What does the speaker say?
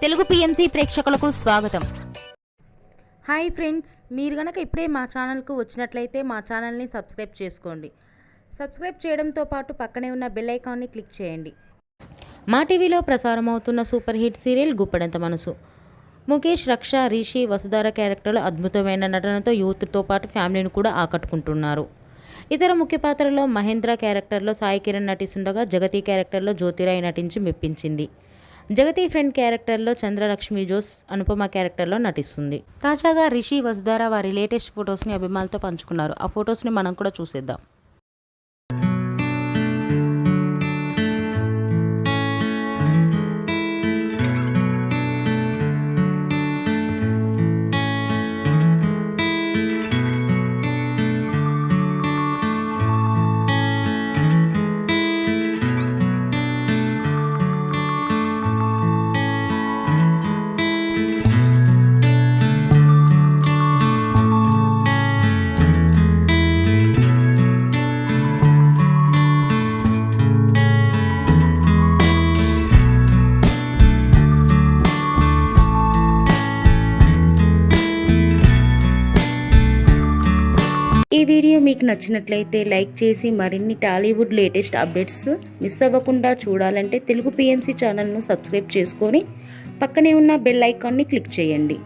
Telugu PMC ప్రేక్షకులకు స్వాగతం. Hi friends, మీరు గనక ఇప్పుడే మా ఛానల్కు వచ్చినట్లయితే మా ఛానల్ని సబ్స్క్రైబ్ చేసుకోండి. సబ్స్క్రైబ్ చేయడంతో పాటు పక్కనే ఉన్న బెల్ ఐకాన్ని క్లిక్ చేయండి. మా టీవీలో ప్రసారం అవుతున్న సూపర్ హిట్ సీరియల్ గుప్పెడంత మనసు. ముఖేష్, రక్ష, రిషి, వసుధార క్యారెక్టర్లు అద్భుతమైన నటనతో యూత్తో పాటు ఫ్యామిలీని కూడా ఆకట్టుకుంటున్నారు. ఇతర ముఖ్య పాత్రలో మహేంద్ర క్యారెక్టర్లో సాయి కిరణ్ నటిస్తుండగా జగతి క్యారెక్టర్లో జ్యోతిరాయ్ నటించి మెప్పించింది. జగతి ఫ్రెండ్ క్యారెక్టర్లో చంద్రలక్ష్మి జోస్ అనుపమ క్యారెక్టర్లో నటిస్తుంది. తాజాగా రిషి, వసుధార వారి లేటెస్ట్ ఫొటోస్ని అభిమానులతో పంచుకున్నారు. ఆ ఫొటోస్ని మనం కూడా చూసేద్దాం. ఈ వీడియో మీకు నచ్చినట్లయితే లైక్ చేసి మరిన్ని టాలీవుడ్ లేటెస్ట్ అప్డేట్స్ మిస్ అవ్వకుండా చూడాలంటే తెలుగు పిఎంసి ఛానల్ను సబ్స్క్రైబ్ చేసుకొని పక్కనే ఉన్న బెల్ ఐకాన్ని క్లిక్ చేయండి.